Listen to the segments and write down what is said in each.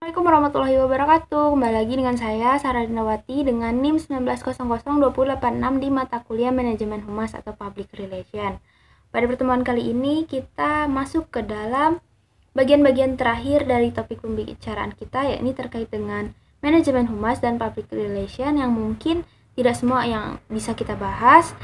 Assalamualaikum warahmatullahi wabarakatuh. Kembali lagi dengan saya Sarah Dinawati dengan NIM 19002086 di mata kuliah Manajemen Humas atau Public Relation. Pada pertemuan kali ini kita masuk ke dalam bagian-bagian terakhir dari topik pembicaraan kita, yakni terkait dengan Manajemen Humas dan Public Relation yang mungkin tidak semua yang bisa kita bahas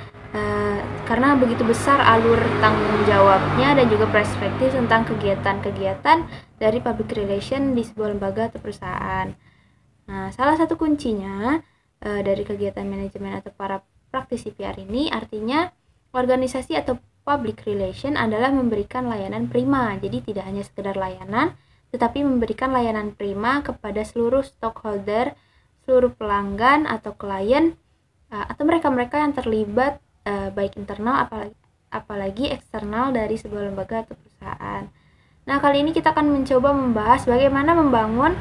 karena begitu besar alur tanggung jawabnya dan juga perspektif tentang kegiatan-kegiatan dari public relation di sebuah lembaga atau perusahaan. Nah, salah satu kuncinya dari kegiatan manajemen atau para praktisi PR ini artinya organisasi atau public relation adalah memberikan layanan prima. Jadi tidak hanya sekedar layanan, tetapi memberikan layanan prima kepada seluruh stakeholder, seluruh pelanggan atau klien atau mereka-mereka yang terlibat baik internal apalagi eksternal dari sebuah lembaga atau perusahaan. Nah, kali ini kita akan mencoba membahas bagaimana membangun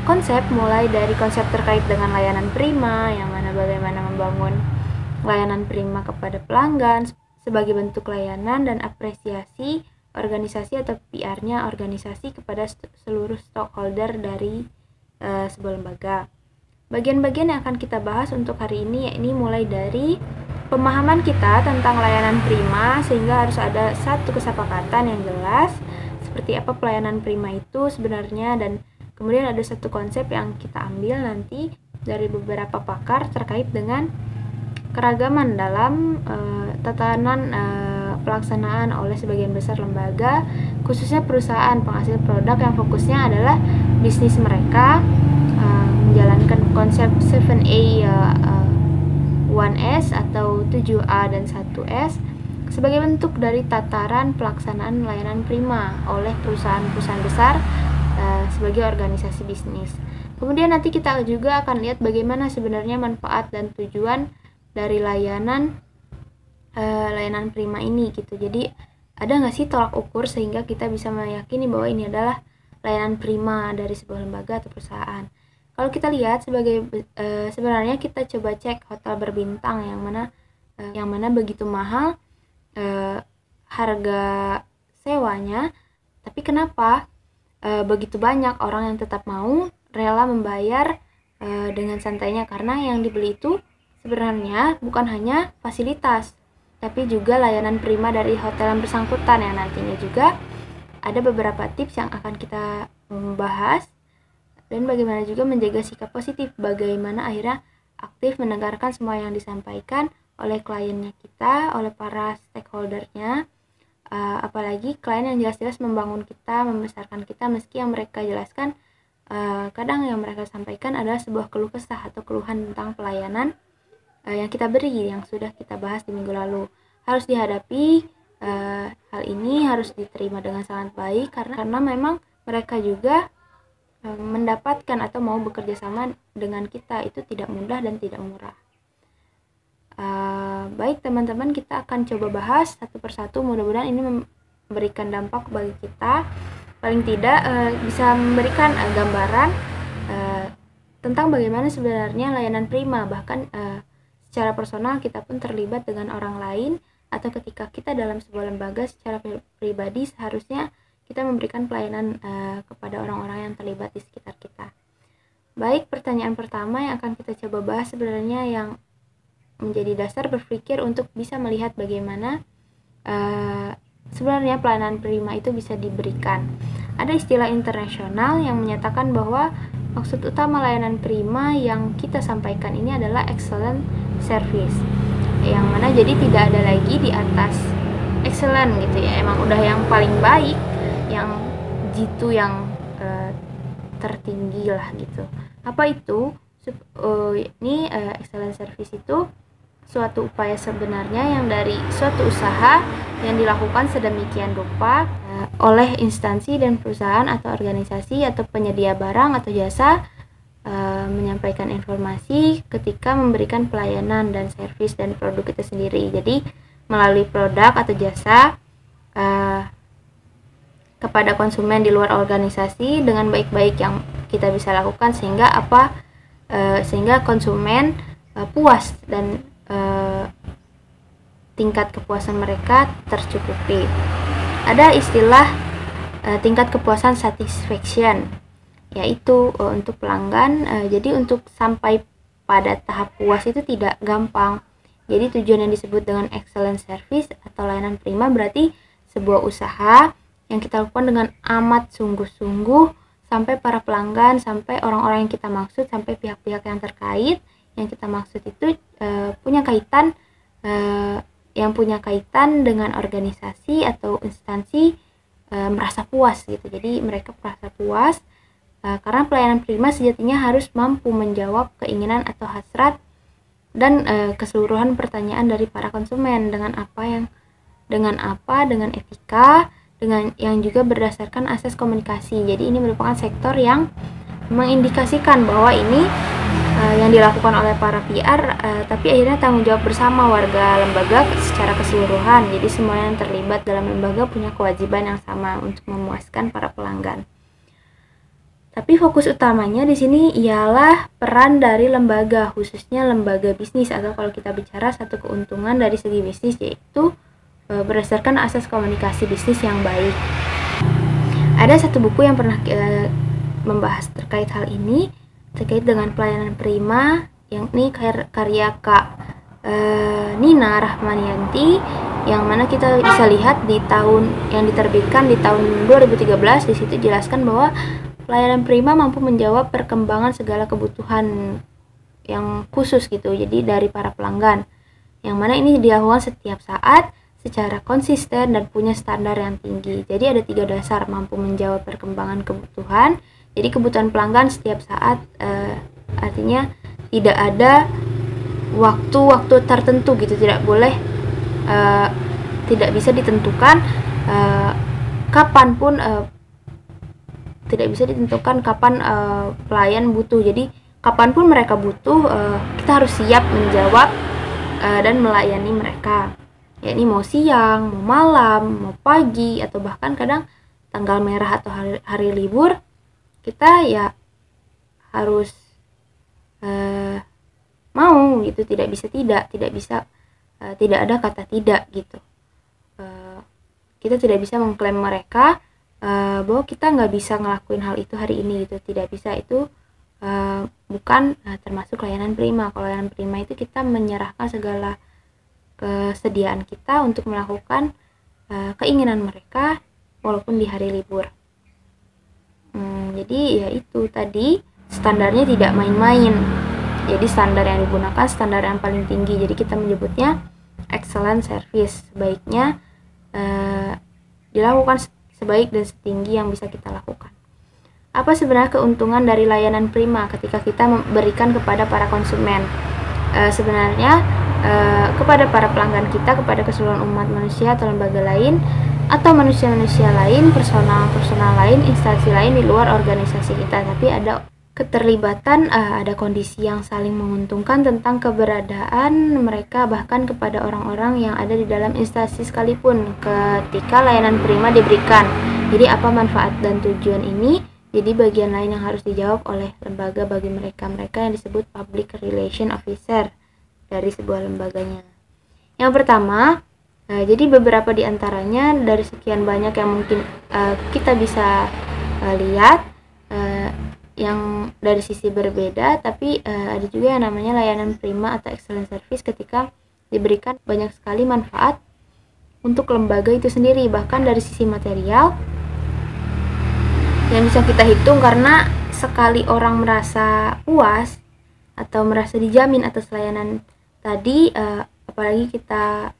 konsep, mulai dari konsep terkait dengan layanan prima, yang mana bagaimana membangun layanan prima kepada pelanggan sebagai bentuk layanan dan apresiasi organisasi atau PR-nya organisasi kepada seluruh stakeholder dari sebuah lembaga. Bagian-bagian yang akan kita bahas untuk hari ini yakni mulai dari pemahaman kita tentang layanan prima, sehingga harus ada satu kesepakatan yang jelas seperti apa pelayanan prima itu sebenarnya, dan kemudian ada satu konsep yang kita ambil nanti dari beberapa pakar terkait dengan keragaman dalam tatanan pelaksanaan oleh sebagian besar lembaga, khususnya perusahaan penghasil produk yang fokusnya adalah bisnis mereka menjalankan konsep 7A 1S atau 7A dan 1S sebagai bentuk dari tataran pelaksanaan layanan prima oleh perusahaan-perusahaan besar sebagai organisasi bisnis. Kemudian nanti kita juga akan lihat bagaimana sebenarnya manfaat dan tujuan dari layanan prima ini gitu. Jadi ada nggak sih tolak ukur sehingga kita bisa meyakini bahwa ini adalah layanan prima dari sebuah lembaga atau perusahaan. Kalau kita lihat sebenarnya kita coba cek hotel berbintang yang mana begitu mahal harga sewanya, tapi kenapa begitu banyak orang yang tetap mau rela membayar dengan santainya, karena yang dibeli itu sebenarnya bukan hanya fasilitas, tapi juga layanan prima dari hotel yang bersangkutan, yang nantinya juga ada beberapa tips yang akan kita bahas, dan bagaimana juga menjaga sikap positif, bagaimana akhirnya aktif mendengarkan semua yang disampaikan oleh kliennya kita, oleh para stakeholdernya, apalagi klien yang jelas-jelas membangun kita, membesarkan kita, meski yang mereka jelaskan kadang yang mereka sampaikan adalah sebuah keluh kesah atau keluhan tentang pelayanan yang kita beri, yang sudah kita bahas di minggu lalu. Harus dihadapi, hal ini harus diterima dengan sangat baik karena memang mereka juga mendapatkan atau mau bekerja sama dengan kita itu tidak mudah dan tidak murah. Baik teman-teman, kita akan coba bahas satu persatu, mudah-mudahan ini memberikan dampak bagi kita, paling tidak bisa memberikan gambaran tentang bagaimana sebenarnya layanan prima, bahkan secara personal kita pun terlibat dengan orang lain, atau ketika kita dalam sebuah lembaga secara pribadi seharusnya kita memberikan pelayanan kepada orang-orang yang terlibat di sekitar kita. Baik, pertanyaan pertama yang akan kita coba bahas sebenarnya yang menjadi dasar berpikir untuk bisa melihat bagaimana sebenarnya pelayanan prima itu bisa diberikan. Ada istilah internasional yang menyatakan bahwa maksud utama layanan prima yang kita sampaikan ini adalah excellent service, yang mana jadi tidak ada lagi di atas excellent gitu ya, emang udah yang paling baik, yang jitu yang tertinggi lah gitu. Apa itu? Ini excellent service itu suatu upaya sebenarnya yang dari suatu usaha yang dilakukan sedemikian rupa oleh instansi dan perusahaan atau organisasi atau penyedia barang atau jasa menyampaikan informasi ketika memberikan pelayanan dan servis dan produk itu sendiri. Jadi melalui produk atau jasa kepada konsumen di luar organisasi dengan baik-baik yang kita bisa lakukan sehingga konsumen puas dan tingkat kepuasan mereka tercukupi. Ada istilah tingkat kepuasan satisfaction. yaitu untuk pelanggan. Jadi untuk sampai pada tahap puas itu tidak gampang. Jadi tujuan yang disebut dengan excellent service atau layanan prima berarti sebuah usaha yang kita lakukan dengan amat sungguh-sungguh sampai para pelanggan, sampai orang-orang yang kita maksud, sampai pihak-pihak yang terkait yang kita maksud itu punya kaitan dengan organisasi atau instansi merasa puas gitu. Jadi mereka merasa puas karena pelayanan prima sejatinya harus mampu menjawab keinginan atau hasrat dan keseluruhan pertanyaan dari para konsumen dengan etika, dengan yang juga berdasarkan asas komunikasi. Jadi ini merupakan sektor yang mengindikasikan bahwa ini yang dilakukan oleh para PR, tapi akhirnya tanggung jawab bersama warga lembaga secara keseluruhan. Jadi semua yang terlibat dalam lembaga punya kewajiban yang sama untuk memuaskan para pelanggan. Tapi fokus utamanya di sini ialah peran dari lembaga, khususnya lembaga bisnis, atau kalau kita bicara satu keuntungan dari segi bisnis, yaitu berdasarkan asas komunikasi bisnis yang baik. Ada satu buku yang pernah membahas terkait hal ini, terkait dengan pelayanan prima, yang ini karya Kak Nina Rahmanianti, yang mana kita bisa lihat di tahun yang diterbitkan di tahun 2013. Di situ jelaskan bahwa pelayanan prima mampu menjawab perkembangan segala kebutuhan yang khusus gitu, jadi dari para pelanggan, yang mana ini dilakukan setiap saat secara konsisten dan punya standar yang tinggi. Jadi ada 3 dasar: mampu menjawab perkembangan kebutuhan. Jadi kebutuhan pelanggan setiap saat, artinya tidak ada waktu-waktu tertentu gitu, tidak boleh, tidak bisa ditentukan kapanpun, tidak bisa ditentukan kapan pelayan butuh. Jadi kapanpun mereka butuh, kita harus siap menjawab dan melayani mereka. Ya ini mau siang, mau malam, mau pagi, atau bahkan kadang tanggal merah atau hari libur, kita ya harus mau gitu, tidak bisa tidak ada kata tidak gitu. Kita tidak bisa mengklaim mereka bahwa kita nggak bisa ngelakuin hal itu hari ini gitu, tidak bisa. Itu bukan termasuk layanan prima. Kalau layanan prima itu kita menyerahkan segala kesediaan kita untuk melakukan keinginan mereka walaupun di hari libur. Jadi ya itu tadi, standarnya tidak main-main. Jadi standar yang digunakan standar yang paling tinggi. Jadi kita menyebutnya excellent service. Sebaiknya dilakukan sebaik dan setinggi yang bisa kita lakukan. Apa sebenarnya keuntungan dari layanan prima ketika kita memberikan kepada para konsumen? Sebenarnya kepada para pelanggan kita, kepada keseluruhan umat manusia atau lembaga lain, atau manusia-manusia lain, personal lain, instansi lain di luar organisasi kita, tapi ada keterlibatan, ada kondisi yang saling menguntungkan tentang keberadaan mereka, bahkan kepada orang-orang yang ada di dalam instansi sekalipun ketika layanan prima diberikan. Jadi apa manfaat dan tujuan ini? Jadi bagian lain yang harus dijawab oleh lembaga bagi mereka yang disebut public relation officer dari sebuah lembaganya. Yang pertama, jadi beberapa di antaranya dari sekian banyak yang mungkin kita bisa lihat yang dari sisi berbeda, tapi ada juga yang namanya layanan prima atau excellent service ketika diberikan banyak sekali manfaat untuk lembaga itu sendiri, bahkan dari sisi material yang bisa kita hitung, karena sekali orang merasa puas atau merasa dijamin atas layanan tadi, apalagi kita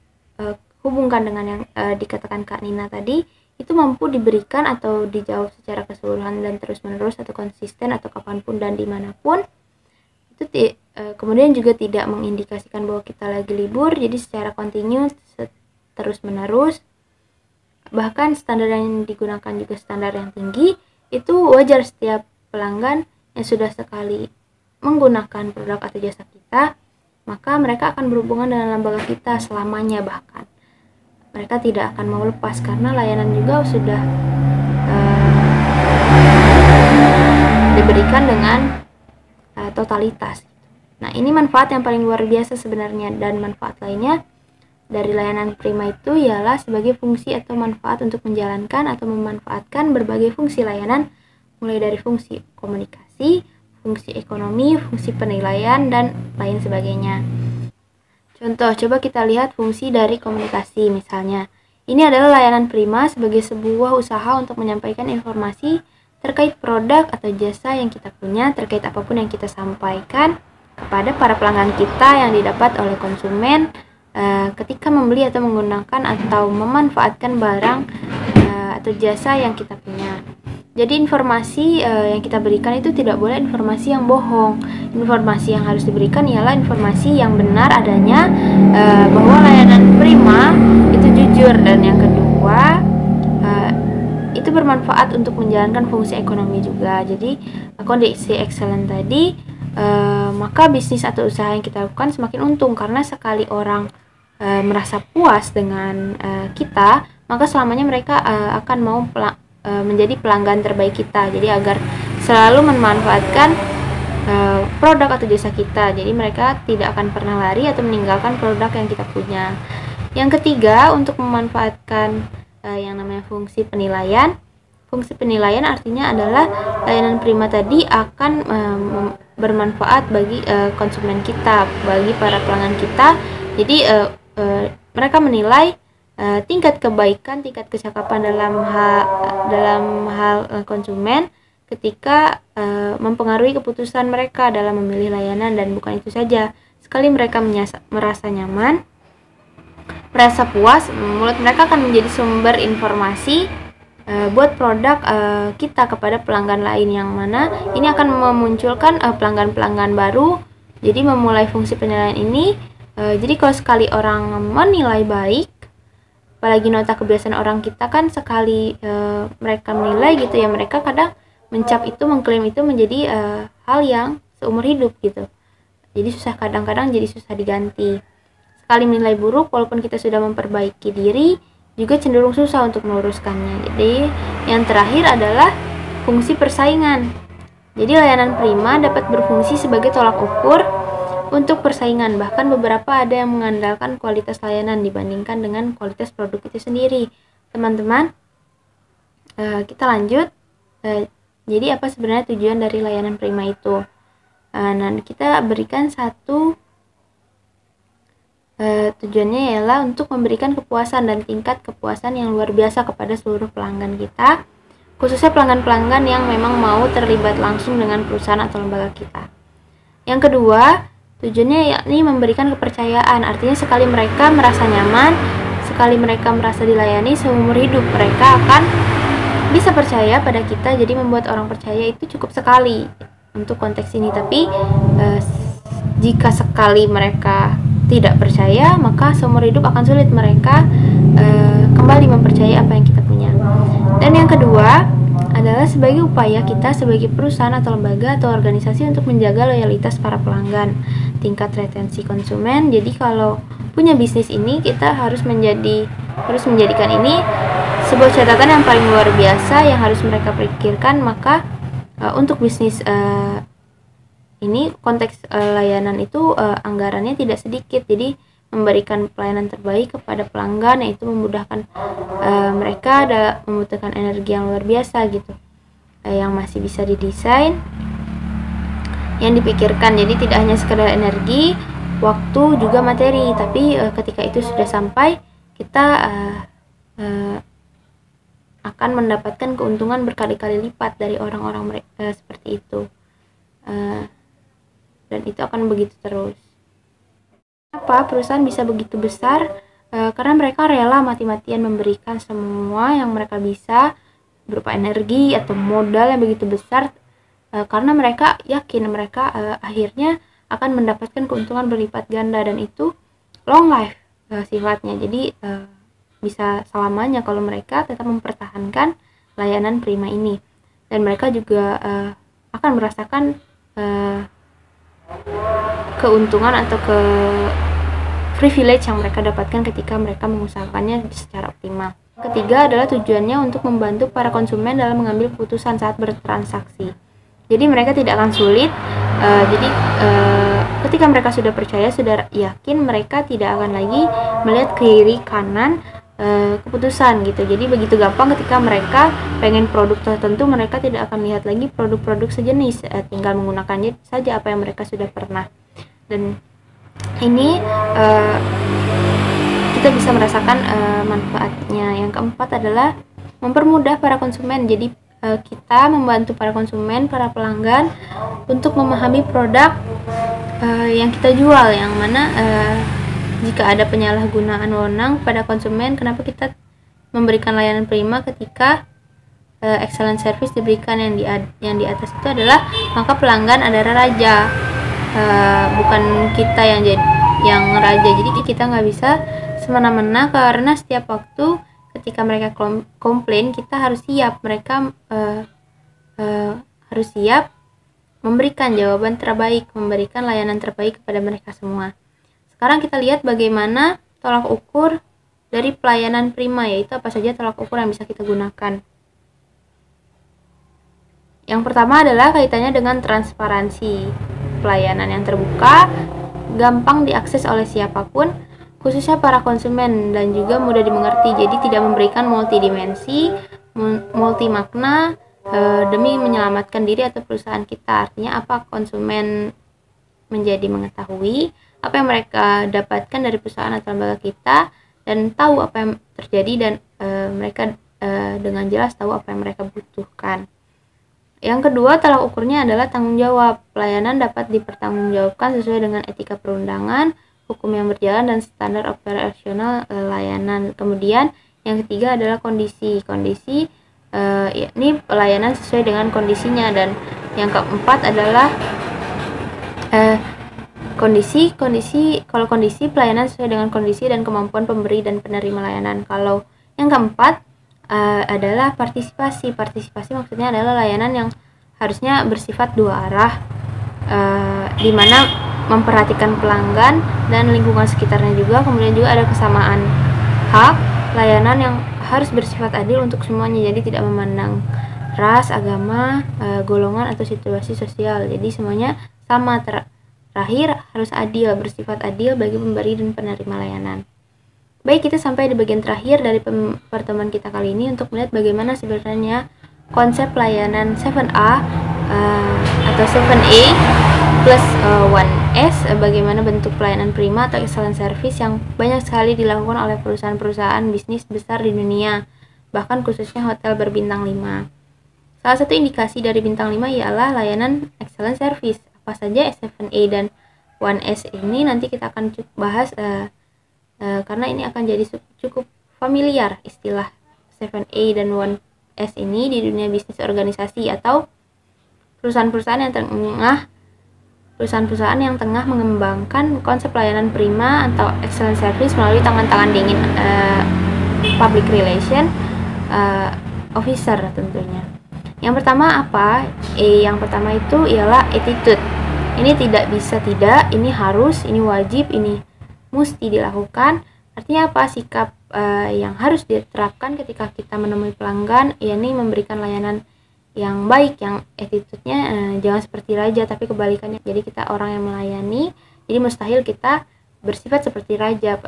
hubungkan dengan yang dikatakan Kak Nina tadi, itu mampu diberikan atau dijawab secara keseluruhan dan terus-menerus atau konsisten atau kapanpun dan dimanapun. Itu kemudian juga tidak mengindikasikan bahwa kita lagi libur, jadi secara kontinu terus-menerus. Bahkan standar yang digunakan juga standar yang tinggi. Itu wajar setiap pelanggan yang sudah sekali menggunakan produk atau jasa kita, maka mereka akan berhubungan dengan lembaga kita selamanya, bahkan mereka tidak akan mau lepas karena layanan juga sudah diberikan dengan totalitas. Nah, ini manfaat yang paling luar biasa sebenarnya. Dan manfaat lainnya dari layanan prima itu ialah sebagai fungsi atau manfaat untuk menjalankan atau memanfaatkan berbagai fungsi layanan mulai dari fungsi komunikasi, fungsi ekonomi, fungsi penilaian, dan lain sebagainya. Contoh, coba kita lihat fungsi dari komunikasi misalnya. Ini adalah layanan Prima sebagai sebuah usaha untuk menyampaikan informasi terkait produk atau jasa yang kita punya, terkait apapun yang kita sampaikan kepada para pelanggan kita yang didapat oleh konsumen ketika membeli atau menggunakan atau memanfaatkan barang atau jasa yang kita punya. Jadi informasi yang kita berikan itu tidak boleh informasi yang bohong. Informasi yang harus diberikan ialah informasi yang benar adanya, bahwa layanan Prima itu jujur, dan yang kedua itu bermanfaat untuk menjalankan fungsi ekonomi juga. Jadi kondisi excellent tadi, maka bisnis atau usaha yang kita lakukan semakin untung, karena sekali orang merasa puas dengan kita, maka selamanya mereka akan mau menjadi pelanggan terbaik kita. Jadi agar selalu memanfaatkan produk atau jasa kita, jadi mereka tidak akan pernah lari atau meninggalkan produk yang kita punya. Yang ketiga, untuk memanfaatkan yang namanya fungsi penilaian. Fungsi penilaian artinya adalah layanan Prima tadi akan bermanfaat bagi konsumen kita, bagi para pelanggan kita. Jadi mereka menilai tingkat kebaikan, tingkat kecakapan dalam hal konsumen ketika mempengaruhi keputusan mereka dalam memilih layanan. Dan bukan itu saja, sekali mereka merasa nyaman, merasa puas, mulut mereka akan menjadi sumber informasi buat produk kita kepada pelanggan lain, yang mana ini akan memunculkan pelanggan-pelanggan baru. Jadi memulai fungsi penilaian ini, jadi kalau sekali orang menilai baik, apalagi nota kebiasaan orang kita kan sekali mereka menilai gitu ya, mereka kadang mencap itu, mengklaim itu menjadi hal yang seumur hidup gitu. Jadi kadang-kadang jadi susah diganti. Sekali menilai buruk, walaupun kita sudah memperbaiki diri, juga cenderung susah untuk meluruskannya. Jadi yang terakhir adalah fungsi persaingan. Jadi layanan Prima dapat berfungsi sebagai tolak ukur untuk persaingan. Bahkan beberapa ada yang mengandalkan kualitas layanan dibandingkan dengan kualitas produk itu sendiri. Teman-teman, kita lanjut. Jadi apa sebenarnya tujuan dari layanan Prima itu? Nah, kita berikan satu tujuannya ialah untuk memberikan kepuasan dan tingkat kepuasan yang luar biasa kepada seluruh pelanggan kita, khususnya pelanggan-pelanggan yang memang mau terlibat langsung dengan perusahaan atau lembaga kita. Yang kedua, tujuannya yakni memberikan kepercayaan. Artinya sekali mereka merasa nyaman, sekali mereka merasa dilayani, seumur hidup mereka akan bisa percaya pada kita. Jadi membuat orang percaya itu cukup sekali untuk konteks ini. Tapi jika sekali mereka tidak percaya, maka seumur hidup akan sulit mereka kembali mempercayai apa yang kita punya. Dan yang kedua adalah sebagai upaya kita sebagai perusahaan atau lembaga atau organisasi untuk menjaga loyalitas para pelanggan, tingkat retensi konsumen. Jadi kalau punya bisnis ini, kita harus menjadikan ini sebuah catatan yang paling luar biasa yang harus mereka pikirkan. Maka untuk bisnis ini konteks layanan itu anggarannya tidak sedikit. Jadi memberikan pelayanan terbaik kepada pelanggan, yaitu memudahkan mereka membutuhkan energi yang luar biasa gitu, yang masih bisa didesain, yang dipikirkan. Jadi tidak hanya sekedar energi, waktu, juga materi, tapi ketika itu sudah sampai, kita akan mendapatkan keuntungan berkali-kali lipat dari orang-orang seperti itu. Dan itu akan begitu terus. Kenapa perusahaan bisa begitu besar? Karena mereka rela mati-matian memberikan semua yang mereka bisa berupa energi atau modal yang begitu besar, karena mereka yakin mereka akhirnya akan mendapatkan keuntungan berlipat ganda, dan itu long life sifatnya. Jadi bisa selamanya kalau mereka tetap mempertahankan layanan Prima ini, dan mereka juga akan merasakan keuntungan atau privilege yang mereka dapatkan ketika mereka mengusahakannya secara optimal. Ketiga adalah tujuannya untuk membantu para konsumen dalam mengambil keputusan saat bertransaksi. Jadi mereka tidak akan sulit. Ketika mereka sudah percaya, sudah yakin, mereka tidak akan lagi melihat kiri kanan keputusan gitu. Jadi begitu gampang ketika mereka pengen produk tertentu, mereka tidak akan lihat lagi produk-produk sejenis, tinggal menggunakannya saja apa yang mereka sudah pernah. Dan ini kita bisa merasakan manfaatnya. Yang keempat adalah mempermudah para konsumen. Jadi kita membantu para konsumen, para pelanggan untuk memahami produk yang kita jual, yang mana jika ada penyalahgunaan wewenang pada konsumen, kenapa kita memberikan layanan prima ketika excellent service diberikan. Yang di atas itu adalah maka pelanggan adalah raja, bukan kita yang raja. Jadi kita nggak bisa semena-mena, karena setiap waktu ketika mereka komplain, kita harus siap. Mereka harus siap memberikan jawaban terbaik, memberikan layanan terbaik kepada mereka semua. Sekarang kita lihat bagaimana tolak ukur dari pelayanan prima, yaitu apa saja tolak ukur yang bisa kita gunakan. Yang pertama adalah kaitannya dengan transparansi. Pelayanan yang terbuka, gampang diakses oleh siapapun, khususnya para konsumen, dan juga mudah dimengerti. Jadi tidak memberikan multidimensi, multi makna demi menyelamatkan diri atau perusahaan kita. Artinya apa? Konsumen menjadi mengetahui apa yang mereka dapatkan dari perusahaan atau lembaga kita, dan tahu apa yang terjadi, dan mereka dengan jelas tahu apa yang mereka butuhkan. Yang kedua, tolak ukurnya adalah tanggung jawab. Pelayanan dapat dipertanggungjawabkan sesuai dengan etika perundangan, hukum yang berjalan, dan standar operasional layanan. Kemudian yang ketiga adalah kondisi. Yakni pelayanan sesuai dengan kondisinya. Dan yang keempat adalah kondisi. Kalau kondisi, pelayanan sesuai dengan kondisi dan kemampuan pemberi dan penerima layanan. Kalau yang keempat adalah partisipasi. Partisipasi maksudnya adalah layanan yang harusnya bersifat dua arah, di mana memperhatikan pelanggan dan lingkungan sekitarnya juga. Kemudian juga ada kesamaan hak, layanan yang harus bersifat adil untuk semuanya, jadi tidak memandang ras, agama, golongan atau situasi sosial. Jadi semuanya sama. Terakhir, harus adil, bersifat adil bagi pemberi dan penerima layanan. Baik, kita sampai di bagian terakhir dari pertemuan kita kali ini untuk melihat bagaimana sebenarnya konsep layanan 7A atau 7A plus 1S, bagaimana bentuk pelayanan prima atau excellent service yang banyak sekali dilakukan oleh perusahaan-perusahaan bisnis besar di dunia, bahkan khususnya hotel berbintang 5. Salah satu indikasi dari bintang 5 ialah layanan excellent service. Apa saja 7A dan 1S ini nanti kita akan bahas karena ini akan jadi cukup familiar istilah 7A dan 1S ini di dunia bisnis organisasi atau perusahaan-perusahaan yang tengah mengembangkan konsep layanan prima atau excellent service melalui tangan-tangan dingin public relation officer tentunya. Yang pertama apa? Yang pertama itu ialah attitude. Ini tidak bisa tidak, ini harus, ini wajib, ini mesti dilakukan. Artinya apa? Sikap yang harus diterapkan ketika kita menemui pelanggan, yakni memberikan layanan yang baik, yang attitude-nya jangan seperti raja, tapi kebalikannya. Jadi kita orang yang melayani, jadi mustahil kita bersifat seperti raja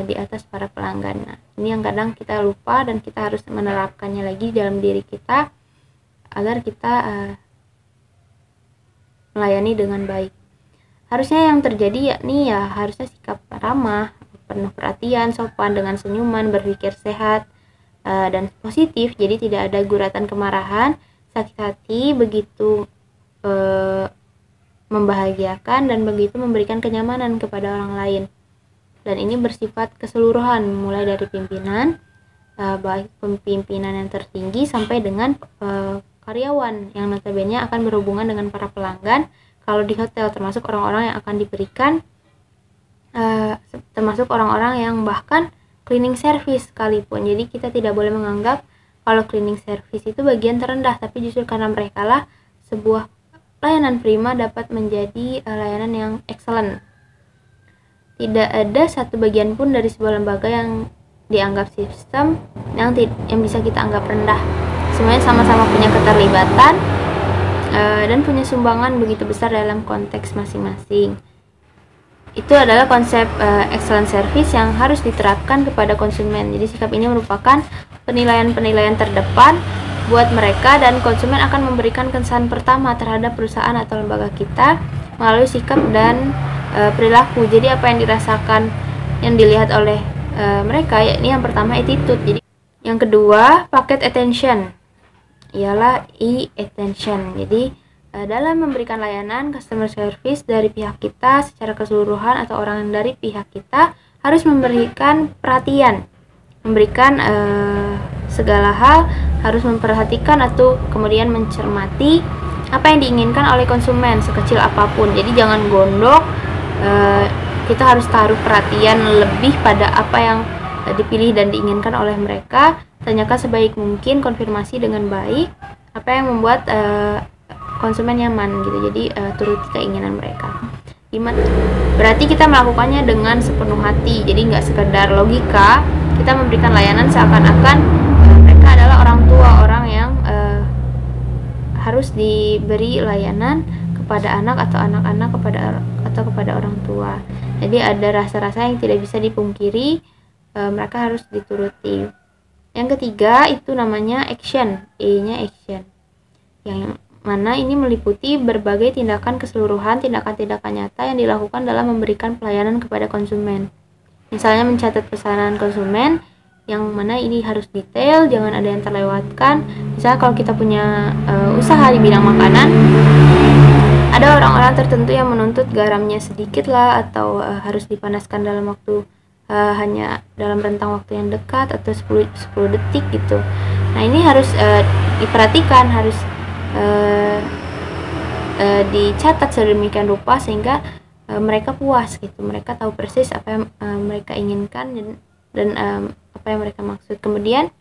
di atas para pelanggan. Nah, ini yang kadang kita lupa dan kita harus menerapkannya lagi dalam diri kita agar kita melayani dengan baik. Harusnya yang terjadi yakni harusnya sikap ramah, penuh perhatian, sopan, dengan senyuman, berpikir sehat dan positif. Jadi tidak ada guratan kemarahan, sakit hati, begitu membahagiakan dan begitu memberikan kenyamanan kepada orang lain. Dan ini bersifat keseluruhan, mulai dari pimpinan, baik pimpinan yang tertinggi sampai dengan karyawan yang notabene akan berhubungan dengan para pelanggan kalau di hotel, termasuk orang-orang yang akan diberikan termasuk orang-orang yang bahkan cleaning service sekalipun. Jadi kita tidak boleh menganggap kalau cleaning service itu bagian terendah, tapi justru karena mereka lah sebuah layanan prima dapat menjadi layanan yang excellent. Tidak ada satu bagian pun dari sebuah lembaga yang dianggap sistem yang bisa kita anggap rendah. Semuanya sama-sama punya keterlibatan dan punya sumbangan begitu besar dalam konteks masing-masing. itu adalah konsep excellent service yang harus diterapkan kepada konsumen. Jadi sikap ini merupakan penilaian-penilaian terdepan buat mereka, dan konsumen akan memberikan kesan pertama terhadap perusahaan atau lembaga kita melalui sikap dan perilaku. Jadi apa yang dirasakan, yang dilihat oleh mereka, yakni yang pertama attitude. Jadi yang kedua paket attention, ialah attention. Jadi dalam memberikan layanan customer service dari pihak kita secara keseluruhan atau orang dari pihak kita harus memberikan perhatian, memberikan segala hal, harus memperhatikan atau kemudian mencermati apa yang diinginkan oleh konsumen sekecil apapun. Jadi jangan gondok, kita harus taruh perhatian lebih pada apa yang dipilih dan diinginkan oleh mereka. Tanyakan sebaik mungkin, konfirmasi dengan baik apa yang membuat konsumen nyaman gitu. Jadi turuti keinginan mereka. Gimana? Berarti kita melakukannya dengan sepenuh hati. Jadi nggak sekedar logika. Kita memberikan layanan seakan-akan mereka adalah orang tua, orang yang harus diberi layanan kepada anak atau anak-anak kepada orang tua. Jadi ada rasa-rasa yang tidak bisa dipungkiri, mereka harus dituruti. Yang ketiga itu namanya action, E-nya action, yang mana ini meliputi berbagai tindakan keseluruhan, tindakan-tindakan nyata yang dilakukan dalam memberikan pelayanan kepada konsumen. Misalnya mencatat pesanan konsumen, yang mana ini harus detail, jangan ada yang terlewatkan. Misalnya kalau kita punya usaha di bidang makanan, ada orang-orang tertentu yang menuntut garamnya sedikit lah, atau harus dipanaskan dalam waktu hanya dalam rentang waktu yang dekat atau 10 detik gitu. Nah ini harus diperhatikan, harus dicatat sedemikian rupa sehingga mereka puas gitu, mereka tahu persis apa yang mereka inginkan dan apa yang mereka maksud. Kemudian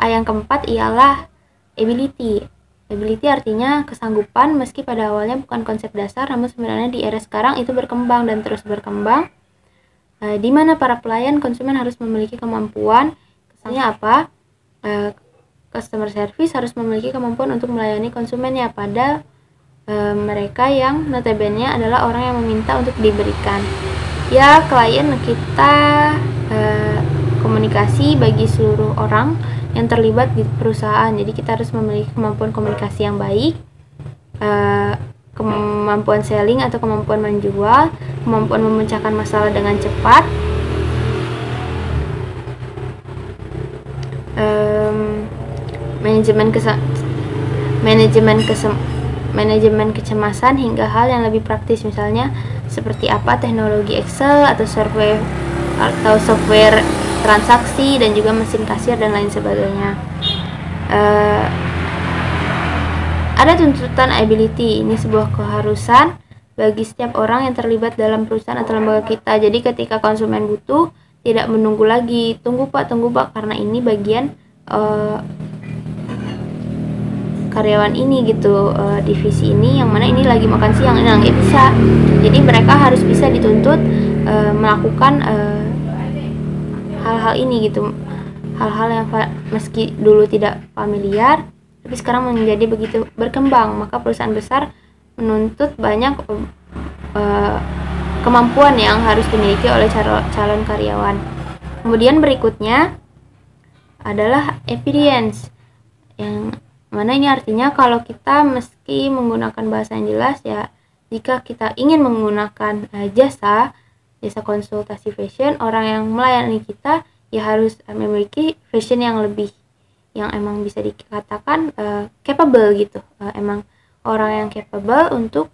yang keempat ialah ability. Ability artinya kesanggupan, meski pada awalnya bukan konsep dasar, namun sebenarnya di era sekarang itu berkembang dan terus berkembang, di mana para pelayan konsumen harus memiliki kemampuan. Kesannya apa? Customer service harus memiliki kemampuan untuk melayani konsumennya pada mereka yang notabene adalah orang yang meminta untuk diberikan. Ya, klien kita komunikasi bagi seluruh orang yang terlibat di perusahaan. Jadi kita harus memiliki kemampuan komunikasi yang baik, kemampuan selling atau kemampuan menjual, kemampuan memecahkan masalah dengan cepat, manajemen kecemasan hingga hal yang lebih praktis, misalnya seperti apa teknologi Excel atau software transaksi dan juga mesin kasir dan lain sebagainya. Ada tuntutan ability, ini sebuah keharusan bagi setiap orang yang terlibat dalam perusahaan atau lembaga kita. Jadi ketika konsumen butuh, tidak menunggu lagi, tunggu pak karena ini bagian karyawan ini gitu, divisi ini yang mana ini lagi makan siang, ini nggak bisa. Jadi mereka harus bisa dituntut melakukan hal-hal ini gitu, hal-hal yang meski dulu tidak familiar tapi sekarang menjadi begitu berkembang. Maka perusahaan besar menuntut banyak kemampuan yang harus dimiliki oleh calon karyawan. Kemudian berikutnya adalah experience, yang mana ini artinya kalau kita meski menggunakan bahasa yang jelas, ya jika kita ingin menggunakan jasa konsultasi fashion, orang yang melayani kita ya harus memiliki fashion yang lebih, yang emang bisa dikatakan capable gitu, emang orang yang capable untuk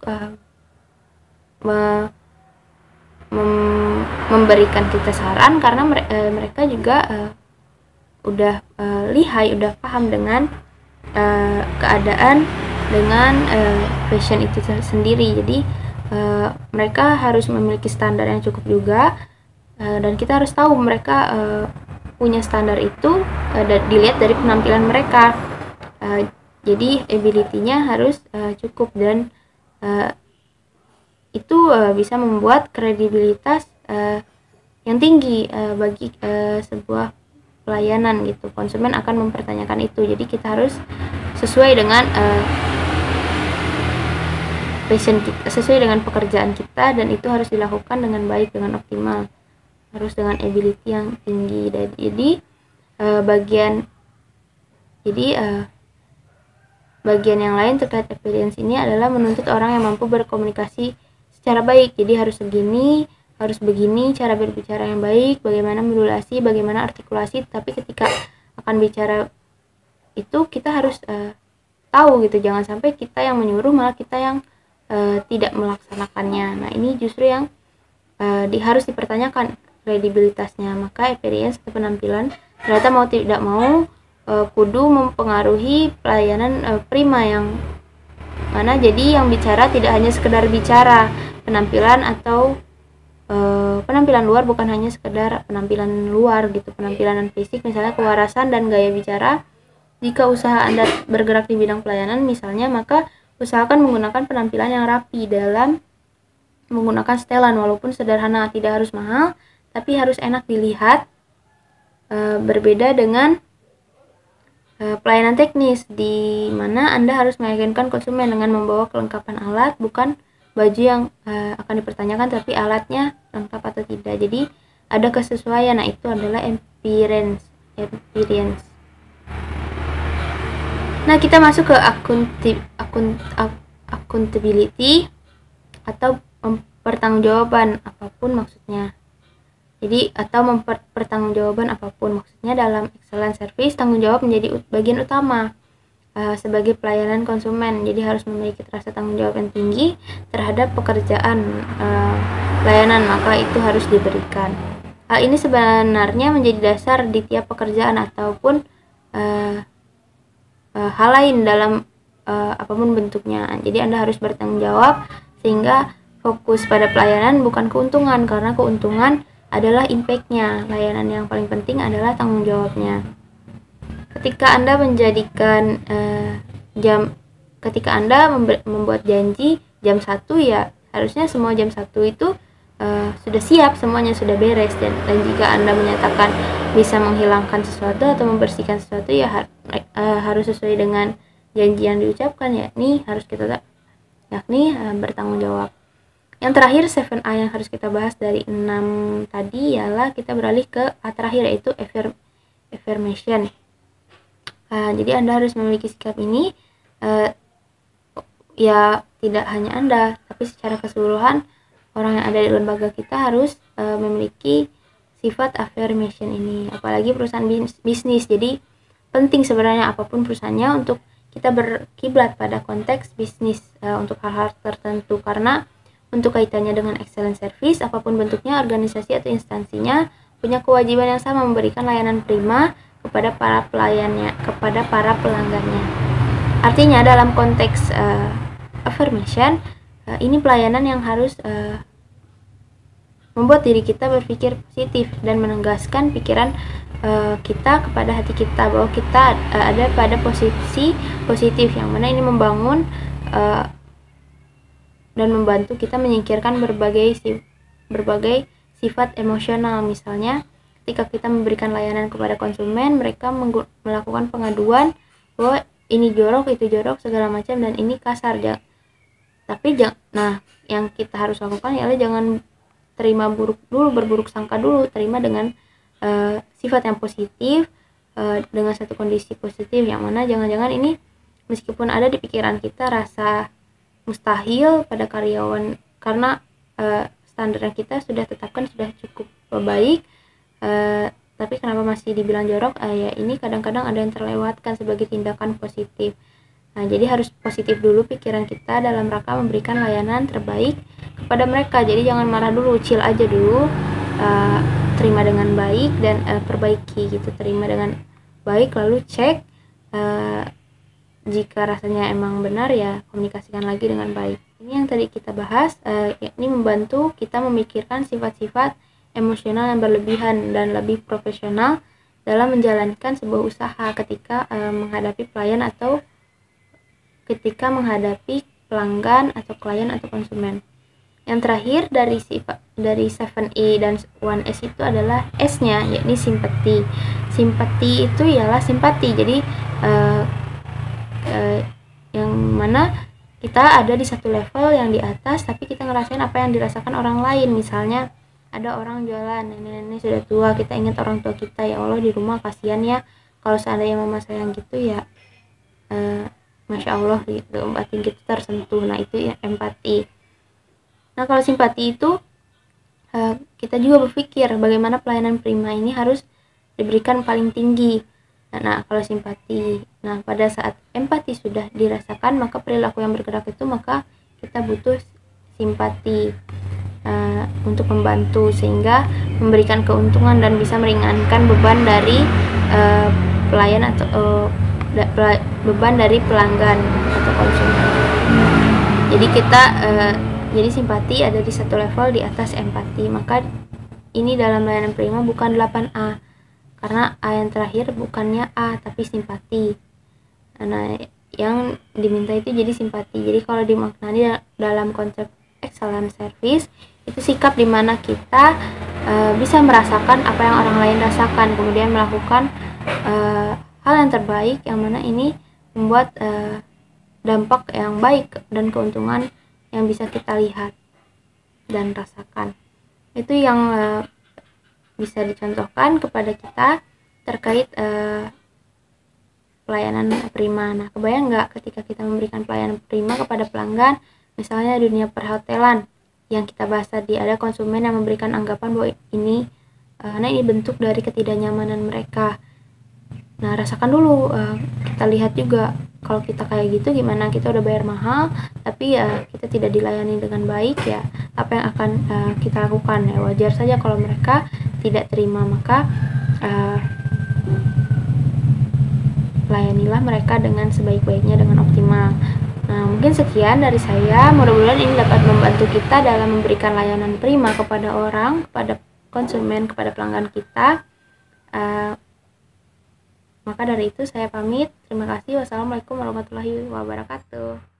memberikan kita saran, karena mereka juga udah lihai, udah paham dengan keadaan dengan fashion itu sendiri. Jadi mereka harus memiliki standar yang cukup juga, dan kita harus tahu mereka punya standar itu dilihat dari penampilan mereka. Jadi ability-nya harus cukup, dan itu bisa membuat kredibilitas yang tinggi bagi sebuah pelayanan gitu. Konsumen akan mempertanyakan itu. Jadi kita harus sesuai dengan passion kita, sesuai dengan pekerjaan kita, dan itu harus dilakukan dengan baik, dengan optimal, harus dengan ability yang tinggi. Bagian yang lain terkait experience ini adalah menuntut orang yang mampu berkomunikasi secara baik. Jadi harus begini cara berbicara yang baik, bagaimana modulasi, bagaimana artikulasi. Tapi ketika akan bicara itu kita harus tahu gitu, jangan sampai kita yang menyuruh malah kita yang tidak melaksanakannya. Nah, ini justru yang harus dipertanyakan kredibilitasnya. Maka experience atau penampilan ternyata mau tidak mau kudu mempengaruhi pelayanan prima, yang mana jadi yang bicara tidak hanya sekedar bicara, penampilan atau penampilan luar bukan hanya sekedar penampilan luar gitu, penampilan fisik misalnya kewarasan dan gaya bicara. Jika usaha Anda bergerak di bidang pelayanan misalnya, maka usahakan menggunakan penampilan yang rapi dalam menggunakan setelan, walaupun sederhana, tidak harus mahal tapi harus enak dilihat. Berbeda dengan pelayanan teknis, di mana Anda harus meyakinkan konsumen dengan membawa kelengkapan alat, bukan baju yang akan dipertanyakan tapi alatnya lengkap atau tidak. Jadi ada kesesuaian. Nah, itu adalah experience. Nah, kita masuk ke accountability atau pertanggungjawaban apapun maksudnya. Jadi atau mempertanggungjawaban apapun maksudnya, dalam excellent service tanggung jawab menjadi bagian utama sebagai pelayanan konsumen. Jadi harus memiliki rasa tanggung jawab yang tinggi terhadap pekerjaan pelayanan, maka itu harus diberikan. Hal ini sebenarnya menjadi dasar di tiap pekerjaan ataupun hal lain dalam apapun bentuknya. Jadi Anda harus bertanggung jawab sehingga fokus pada pelayanan bukan keuntungan, karena keuntungan adalah impact-nya. Layanan yang paling penting adalah tanggung jawabnya. Ketika Anda menjadikan ketika Anda membuat janji jam 1, ya harusnya semua jam 1 itu sudah siap, semuanya sudah beres. Dan jika Anda menyatakan bisa menghilangkan sesuatu atau membersihkan sesuatu, ya harus sesuai dengan janji yang diucapkan, yakni bertanggung jawab. Yang terakhir 7A yang harus kita bahas dari 6 tadi ialah kita beralih ke A terakhir, yaitu affirmation. Jadi Anda harus memiliki sikap ini, ya tidak hanya Anda tapi secara keseluruhan orang yang ada di lembaga kita harus memiliki sifat affirmation ini, apalagi perusahaan bisnis. Jadi penting sebenarnya apapun perusahaannya untuk kita berkiblat pada konteks bisnis untuk hal-hal tertentu, karena untuk kaitannya dengan excellent service, apapun bentuknya, organisasi atau instansinya punya kewajiban yang sama memberikan layanan prima kepada para pelayannya, kepada para pelanggannya. Artinya dalam konteks affirmation, ini pelayanan yang harus membuat diri kita berpikir positif dan menegaskan pikiran kita kepada hati kita bahwa kita ada pada posisi positif, yang mana ini membangun dan membantu kita menyingkirkan berbagai sifat emosional. Misalnya ketika kita memberikan layanan kepada konsumen, mereka melakukan pengaduan bahwa ini jorok, itu jorok, segala macam, dan ini kasar. Nah, yang kita harus lakukan ialah jangan terima buruk dulu, berburuk sangka dulu, terima dengan sifat yang positif, dengan satu kondisi positif, yang mana jangan-jangan ini meskipun ada di pikiran kita rasa mustahil pada karyawan, karena standar yang kita sudah tetapkan sudah cukup baik, tapi kenapa masih dibilang jorok? Ya ini kadang-kadang ada yang terlewatkan sebagai tindakan positif. Nah, jadi harus positif dulu pikiran kita dalam rangka memberikan layanan terbaik kepada mereka. Jadi jangan marah dulu, chill aja dulu, terima dengan baik dan perbaiki gitu, terima dengan baik lalu cek, jika rasanya emang benar ya komunikasikan lagi dengan baik. Ini yang tadi kita bahas, yakni membantu kita memikirkan sifat-sifat emosional yang berlebihan dan lebih profesional dalam menjalankan sebuah usaha ketika menghadapi pelayan atau ketika menghadapi pelanggan atau klien atau konsumen. Yang terakhir dari 7E dan 1S itu adalah S-nya, yakni simpati. Simpati itu ialah simpati. Jadi yang mana kita ada di satu level yang di atas, tapi kita ngerasain apa yang dirasakan orang lain. Misalnya ada orang jualan, nenek-nenek sudah tua, kita ingat orang tua kita, ya Allah di rumah kasihan ya, kalau seandainya mama saya yang gitu ya, Masya Allah gitu, batin kita tersentuh. Nah itu ya empati. Nah kalau simpati itu kita juga berpikir bagaimana pelayanan prima ini harus diberikan paling tinggi. Nah kalau simpati, nah pada saat empati sudah dirasakan, maka perilaku yang bergerak itu, maka kita butuh simpati untuk membantu sehingga memberikan keuntungan dan bisa meringankan beban dari pelayan atau beban dari pelanggan atau konsumen. Jadi kita jadi simpati ada di satu level di atas empati. Maka ini dalam layanan prima bukan 8A, karena A yang terakhir bukannya A tapi simpati. Nah yang diminta itu jadi simpati. Jadi kalau dimaknani dalam konsep excellent service, itu sikap dimana kita bisa merasakan apa yang orang lain rasakan, kemudian melakukan hal yang terbaik, yang mana ini membuat dampak yang baik dan keuntungan yang bisa kita lihat dan rasakan. Itu yang bisa dicontohkan kepada kita terkait pelayanan prima. Nah, kebayang nggak ketika kita memberikan pelayanan prima kepada pelanggan, misalnya dunia perhotelan yang kita bahas tadi, ada konsumen yang memberikan anggapan bahwa ini karena ini bentuk dari ketidaknyamanan mereka. Nah, rasakan dulu, kita lihat juga kalau kita kayak gitu gimana, kita udah bayar mahal tapi kita tidak dilayani dengan baik, ya apa yang akan kita lakukan? Ya wajar saja kalau mereka tidak terima, maka layanilah mereka dengan sebaik-baiknya, dengan optimal. Nah, mungkin sekian dari saya, mudah-mudahan ini dapat membantu kita dalam memberikan layanan prima kepada orang, kepada konsumen, kepada pelanggan kita. Maka dari itu saya pamit. Terima kasih. Wassalamualaikum warahmatullahi wabarakatuh.